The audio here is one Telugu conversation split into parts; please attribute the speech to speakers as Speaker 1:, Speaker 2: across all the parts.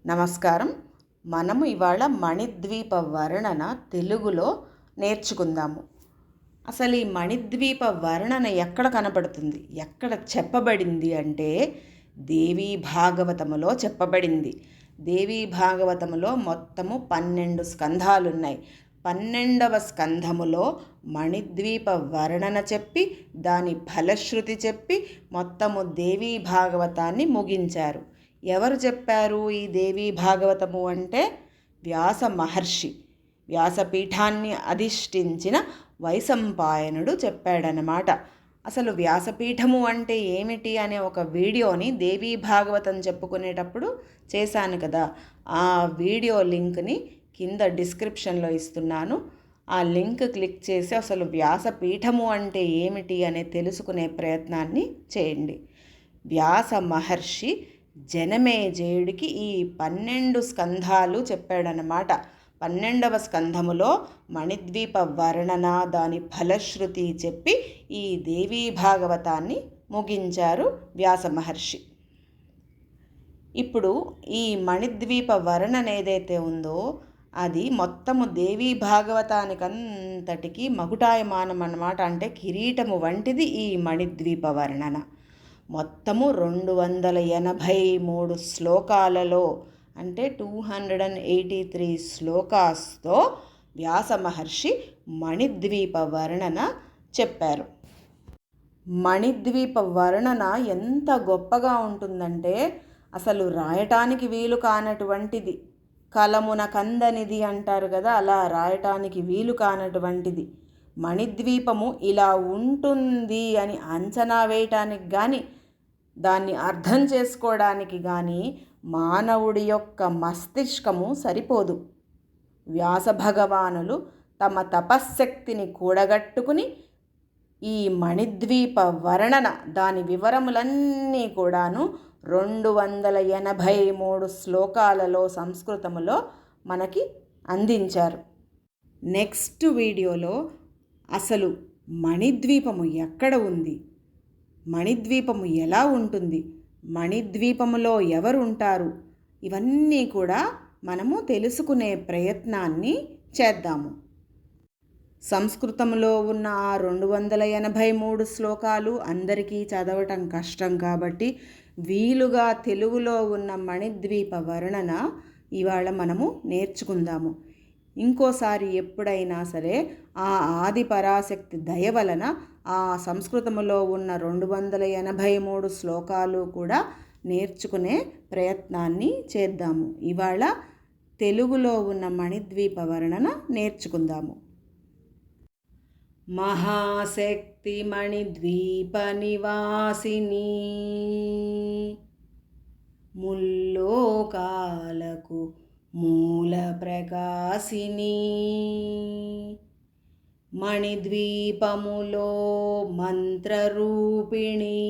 Speaker 1: నమస్కారం. మనము ఇవాళ మణిద్వీప వర్ణన తెలుగులో నేర్చుకుందాము. అసలు ఈ మణిద్వీప వర్ణన ఎక్కడ కనపడుతుంది, ఎక్కడ చెప్పబడింది అంటే దేవీ భాగవతములో చెప్పబడింది. దేవీ భాగవతములో మొత్తము 12 స్కంధాలున్నాయి. 12వ స్కంధములో మణిద్వీప వర్ణన చెప్పి దాని ఫలశ్రుతి చెప్పి మొత్తము దేవీ భాగవతాన్ని ముగించారు. ఎవరు చెప్పారు ఈ దేవీ భాగవతము అంటే వ్యాస మహర్షి, వ్యాసపీఠాన్ని అధిష్ఠించిన వైశంపాయనుడు చెప్పాడనమాట. అసలు వ్యాసపీఠము అంటే ఏమిటి అనే ఒక వీడియోని దేవీ భాగవతం చెప్పుకునేటప్పుడు చేశాను కదా, ఆ వీడియో లింక్ని కింద డిస్క్రిప్షన్లో ఇస్తున్నాను. ఆ లింక్ క్లిక్ చేసి అసలు వ్యాసపీఠము అంటే ఏమిటి అనే తెలుసుకునే ప్రయత్నాన్ని చేయండి. వ్యాస మహర్షి జనమేజయుడికి ఈ 12 స్కంధాలు చెప్పాడనమాట. 12వ స్కంధములో మణిద్వీప వర్ణన దాని ఫలశ్రుతి చెప్పి ఈ దేవీ భాగవతాన్ని ముగించారు వ్యాస మహర్షి. ఇప్పుడు ఈ మణిద్వీప వర్ణన ఏదైతే ఉందో అది మొత్తము దేవీ భాగవతానికంతటికి మకుటాయమానం అన్నమాట. అంటే కిరీటము వంటిది ఈ మణిద్వీప వర్ణన. మొత్తము 283 శ్లోకాలలో అంటే 283 శ్లోకాస్తో వ్యాస మహర్షి మణిద్వీప వర్ణన చెప్పారు. మణిద్వీప వర్ణన ఎంత గొప్పగా ఉంటుందంటే అసలు రాయటానికి వీలు కానటువంటిది, కలమున కందనిది అంటారు కదా, అలా రాయటానికి వీలు కానటువంటిది. మణిద్వీపము ఇలా ఉంటుంది అని అంచనా వేయటానికి కానీ దాన్ని అర్థం చేసుకోవడానికి కానీ మానవుడి యొక్క మస్తిష్కము సరిపోదు. వ్యాస భగవానులు తమ తపశ్శక్తిని కూడగట్టుకుని ఈ మణిద్వీప వర్ణన దాని వివరములన్నీ కూడాను 283 శ్లోకాలలో సంస్కృతములో మనకి అందించారు. నెక్స్ట్ వీడియోలో అసలు మణిద్వీపము ఎక్కడ ఉంది, మణిద్వీపము ఎలా ఉంటుంది, మణిద్వీపములో ఎవరు ఉంటారు, ఇవన్నీ కూడా మనము తెలుసుకునే ప్రయత్నాన్ని చేద్దాము. సంస్కృతంలో ఉన్న ఆ 283 శ్లోకాలు అందరికీ చదవటం కష్టం కాబట్టి వీలుగా తెలుగులో ఉన్న మణిద్వీప వర్ణన ఇవాళ మనము నేర్చుకుందాము. ఇంకోసారి ఎప్పుడైనా సరే ఆ ఆది పరాశక్తి దయ వలన ఆ సంస్కృతములో ఉన్న 283 శ్లోకాలు కూడా నేర్చుకునే ప్రయత్నాన్ని చేద్దాము. ఇవాళ తెలుగులో ఉన్న మణిద్వీప వర్ణన నేర్చుకుందాము. మహాశక్తి మణిద్వీప నివాసిని, ముల్లోకాలకు మూల ప్రకాశిని, మణిద్వీపములో మంత్రరూపిణి,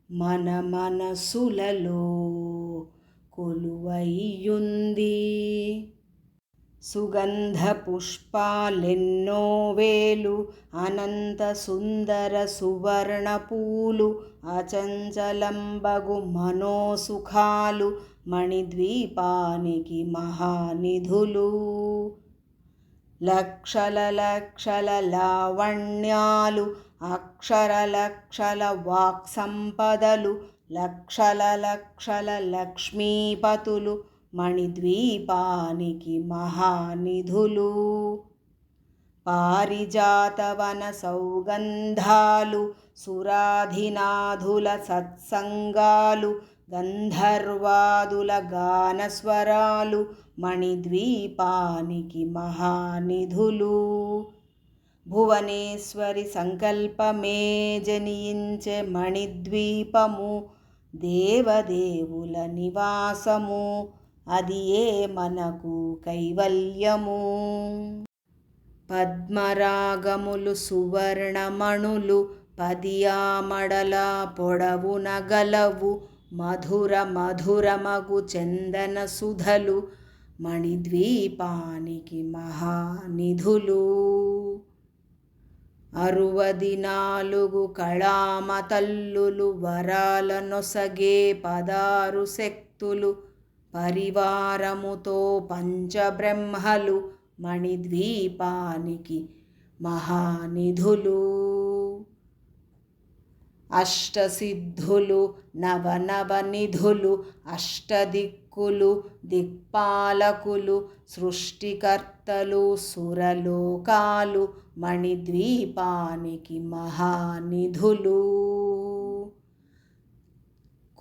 Speaker 1: మన మనసులలో కొలువైయుంది. సుగంధ పుష్పాలెన్నో వేలు, అనంత సుందర సువర్ణ పూలు, అచంచలంబగు మనోసుఖాలు, మణిద్వీపానికి మహానిధులు. లక్షల లక్షల లావణ్యాలు, అక్షర లక్షల వాక్సంపదలు, లక్షల లక్షల లక్ష్మీపతులు, మణిద్వీపానికి మహానిధులు. పారిజాతవన సౌగంధాలు, సురాధినాథుల సత్సంగాలు, గంధర్వాదుల గానస్వరాలు, మణిద్వీపానికి మహానిధులు. భువనేశ్వరి సంకల్పమే జనించే మణిద్వీపము, దేవదేవుల నివాసము, అది ఏ మనకు కైవల్యము. పద్మరాగములు సువర్ణమణులు, పదియామడల పొడవున గలవు, మధుర మధురమగు చందన సుధలు, మణిద్వీపానికి మహానిధులు. 64 కళామ తల్లులు, వరాల నొసగే 16 శక్తులు, పరివారముతో పంచబ్రహ్మలు మణిద్వీపానికి మహానిధులు. అష్టసిద్ధులు నవనవనిధులు అష్టదిక్కులు దిక్పాలకులు సృష్టికర్తలు సురలోకాలు మణిద్వీపానికి మహానిధులు.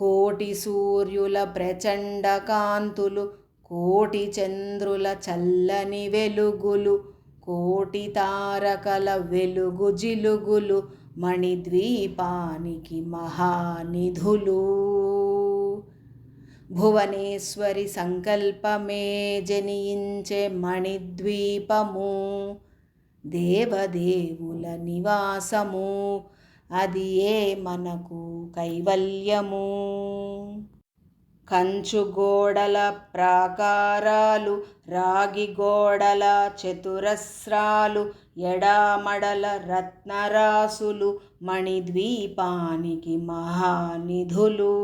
Speaker 1: కోటి సూర్యుల ప్రచండ కాంతులు కోటి చంద్రుల చల్లని వెలుగులు కోటి తారకల వెలుగు జిలుగులు మణిద్వీపానికి మహానిధులు. భువనేశ్వరి సంకల్పమే జనించే మణిద్వీపము దేవదేవుల నివాసము అది ఏ మనకు కైవల్యము. కంచు గోడల ప్రాకారాలు రాగి గోడల చతురస్రాలు ఎడామడల రత్నరాసులు మణిద్వీపానికి మహానిధులు.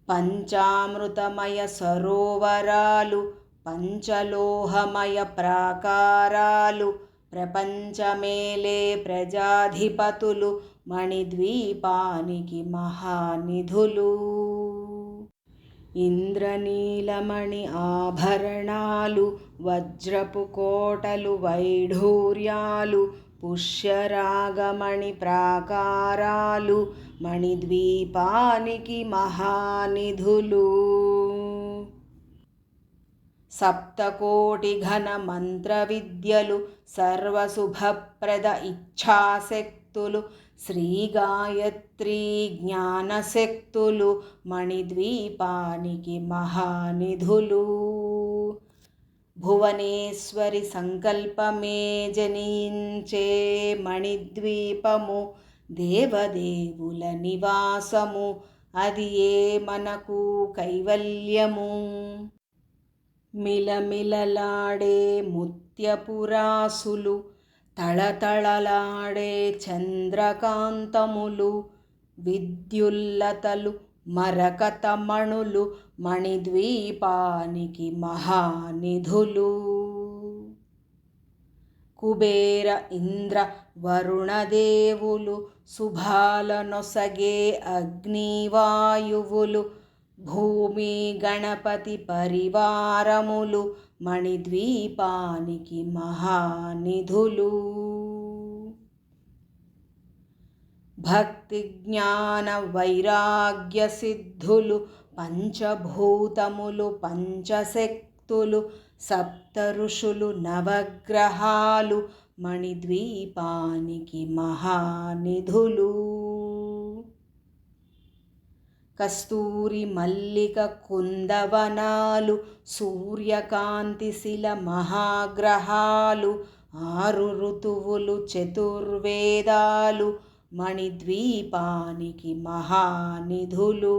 Speaker 1: పంచామృతమయ సరోవరాలు పంచలోహమయ ప్రాకారాలు ప్రపంచమేలే ప్రజాధిపతులు మణిద్వీపానికి మహానిధులు. ఇంద్రనీలమణి ఆభరణాలు వజ్రపు కోటలు వైఢూర్యాలు పుష్యరాగమణి ప్రాకారాలు మణిద్వీపానికి మహానిధులు. సప్తకోటి ఘన మంత్ర విద్యలు సర్వశుభప్రద ఇచ్ఛాశక్తులు శ్రీ గాయత్రీ జ్ఞానశక్తులు మణిద్వీపానికి మహానిధులు. భువనేశ్వరి సంకల్పమే జనించే మణిద్వీపము దేవదేవుల నివాసము అది ఏ మనకు కైవల్యము. మిలమిలలాడే ముత్యపురాసులు తళతళలాడే చంద్రకాంతములు విద్యుల్లతలు మరకతమణులు మణిద్వీపానికి మహానిధులు. కుబేర ఇంద్ర వరుణదేవులు శుభాలనొసగే అగ్నివాయువులు భూమి గణపతి పరివారములు మణిద్వీపానికి మహానిధులు. భక్తి జ్ఞాన వైరాగ్య సిద్ధులు పంచభూతములు పంచశక్తులు సప్త ఋషులు నవగ్రహాలు మణిద్వీపానికి మహానిధులు. కస్తూరి మల్లిక కుందవనాలు సూర్యకాంతిశిల మహాగ్రహాలు 6 ఋతువులు చతుర్వేదాలు మణిద్వీపానికి మహానిధులు.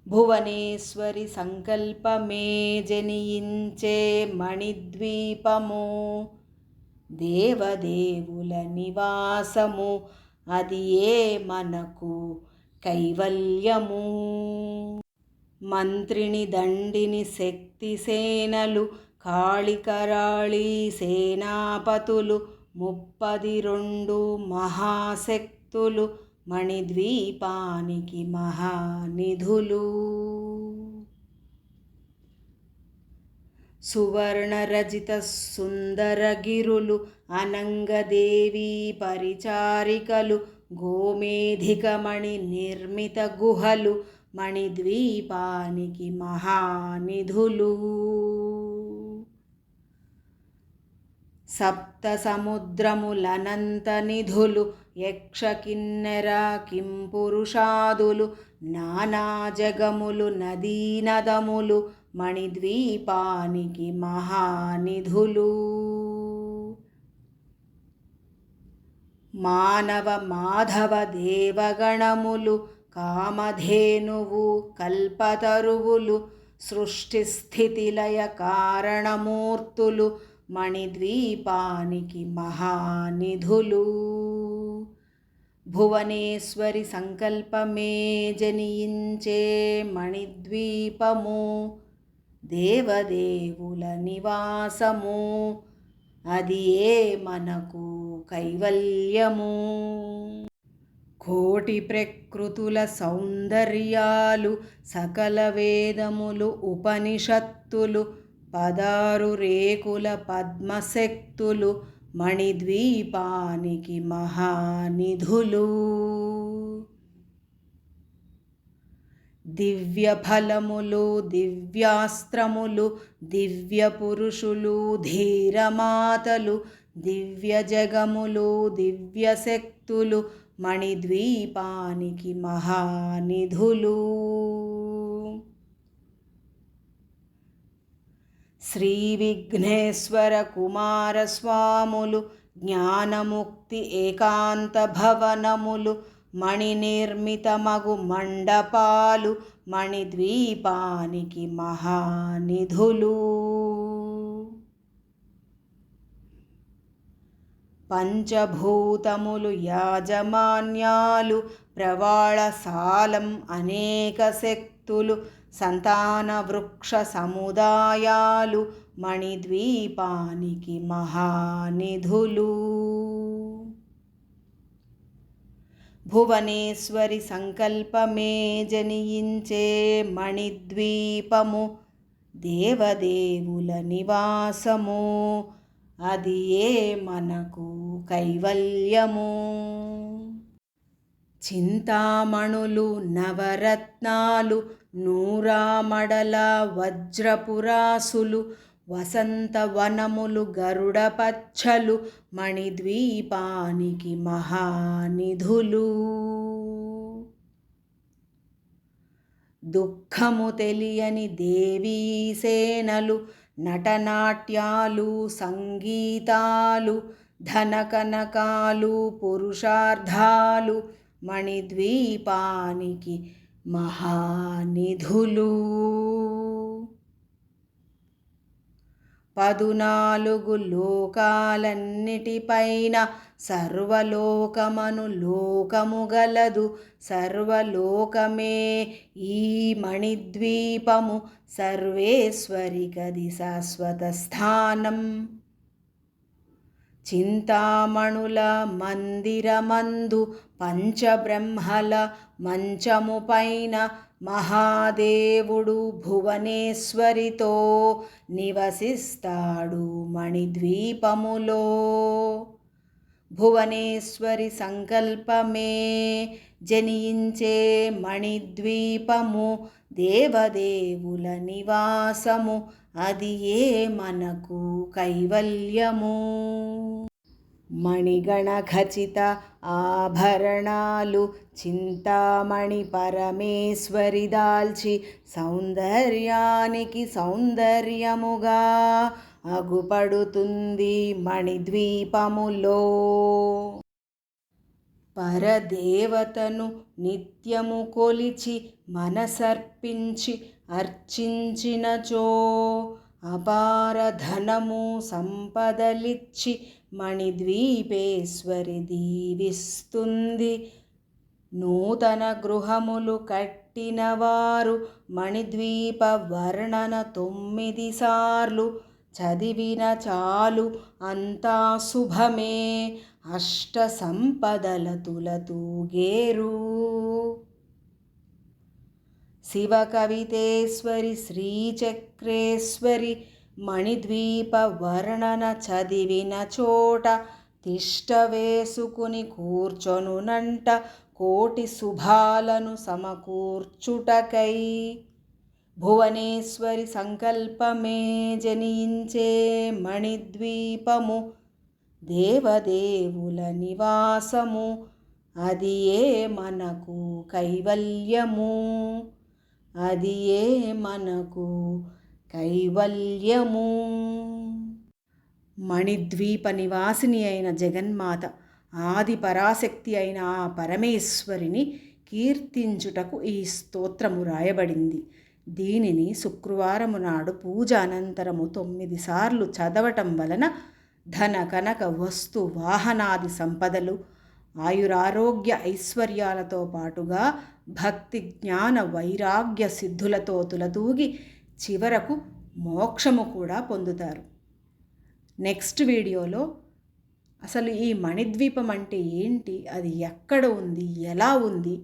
Speaker 1: భువనేశ్వరి సంకల్పమే జనించే మణిద్వీపము దేవదేవుల నివాసము అది ఏ మనకు కైవల్యము. మంత్రిని దండిని శక్తి సేనలు కాళికరాళి సేనాపతులు 32 మహాశక్తులు మణిద్వీపానికి మహానిధులు. సువర్ణరజిత సుందరగిరులు అనంగదేవి పరిచారికలు గోమేధికమణి నిర్మిత గుహలు మణిద్వీపానికి మహానిధులు. సప్త సముద్రములనంత నిధులు యక్ష కిన్నెర కింపురుషాదులు నానా జగములు నదీనదములు మణిద్వీపానికి మహానిధులు. మానవ మాధవ దేవగణములు కామధేనువు కల్పతరువులు సృష్టి స్థితిలయ కారణమూర్తులు మణిద్వీపానికి మహానిధులు. భువనేశ్వరి సంకల్పమే జనించే మణిద్వీపము, దేవదేవుల నివాసము, అది ఏ మనకు కైవల్యము. కోటి ప్రకృతుల సౌందర్యాలు, సకల వేదములు ఉపనిషత్తులు, 16 రేకుల పద్మశక్తులు, మణిద్వీపానికి మహానిధులు. దివ్య ఫలములు, దివ్యాస్త్రములు, దివ్య పురుషులు, ధీరమాతలు, దివ్య జగములు, దివ్య శక్తులు, మణిద్వీపానికి మహానిధులు. శ్రీ విఘ్నేశ్వర కుమారస్వాములు, జ్ఞానముక్తి ఏకాంత భవనములు, మణినిర్మితమగు మండపాలు, మణిద్వీపానికి మహానిధులు. పంచభూతములు యాజమాన్యాలు, ప్రవాళసాలం అనేక శక్తులు, సంతాన వృక్ష సముదాయాలు, మణిద్వీపానికి మహానిధులు. భువనేశ్వరి సంకల్పమే జనించే మణిద్వీపము, దేవదేవుల నివాసము, అది ఏ మనకు కైవల్యము. చింతామణులు, నవరత్నాలు, నూరామడల వజ్రపురాసులు, వసంతవనములు, గరుడ పచ్చలు, మణిద్వీపానికి మహానిధులు. దుఃఖము తెలియని దేవీ సేనలు, నటనాట్యాలు, సంగీతాలు, ధనకనకాలు, పురుషార్థాలు, మణిద్వీపానికి మహానిధులు. 14 లోకాలన్నిటిపైన సర్వలోకమను లోకము గలదు, సర్వలోకమే ఈ మణిద్వీపము, సర్వేశ్వరికది శాశ్వత స్థానం. చింతామణుల మందిరమందు, పంచబ్రహ్మల మంచము పైన, మహాదేవుడు భువనేశ్వరితో నివసిస్తాడు మణిద్వీపములో. భువనేశ్వరి సంకల్పమే జనించే మణిద్వీపము, దేవదేవుల నివాసము, అది ఏ మనకు కైవల్యము. మణిగణ ఖచిత ఆభరణాలు, చింతామణి పరమేశ్వరి దాల్చి, సౌందర్యానికి సౌందర్యముగా అగుపడుతుంది మణిద్వీపములో. పరదేవతను నిత్యము కొలిచి మనసర్పించి అర్చించినచో, అపార ధనము సంపదలిచ్చి మణిద్వీపేశ్వరి దీవిస్తుంది. నూతన గృహములు కట్టినవారు మణిద్వీప వర్ణన 9 సార్లు చదివిన చాలు, అంతా శుభమే, అష్ట సంపదల తులతూగేరు. శివ కవితేశ్వరి, శ్రీచక్రేశ్వరి, మణిద్వీప వర్ణన చదివిన చోట తిష్ట వేసుకుని కూర్చొనునంట, కోటి శుభాలను సమకూర్చుటకై. భువనేశ్వరి సంకల్పమే జనించే మణిద్వీపము, దేవదేవుల నివాసము, అది ఏ మనకు కైవల్యము, అది ఏ మనకు కైవల్యము. మణిద్వీప నివాసిని అయిన జగన్మాత, ఆది పరాశక్తి అయిన ఆ పరమేశ్వరిని కీర్తించుటకు ఈ స్తోత్రము రాయబడింది. దీనిని శుక్రవారము నాడు పూజ అనంతరము 9 సార్లు చదవటం వలన ధన కనక వస్తు వాహనాది సంపదలు, ఆయురారోగ్య ఐశ్వర్యాలతో పాటుగా భక్తి జ్ఞాన వైరాగ్య సిద్ధులతో తులతూగి చివరకు మోక్షము కూడా పొందుతారు. నెక్స్ట్ వీడియోలో అసలు ఈ మణిద్వీపం అంటే ఏంటి, అది ఎక్కడ ఉంది, ఎలా ఉంది,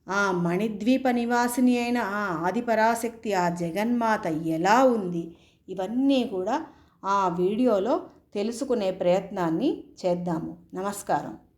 Speaker 1: ఆ మణిద్వీప నివాసిని అయిన ఆ ఆదిపరాశక్తి ఆ జగన్మాత ఎలా ఉంది, ఇవన్నీ కూడా ఆ వీడియోలో తెలుసుకునే ప్రయత్నాన్ని చేద్దాము. నమస్కారం.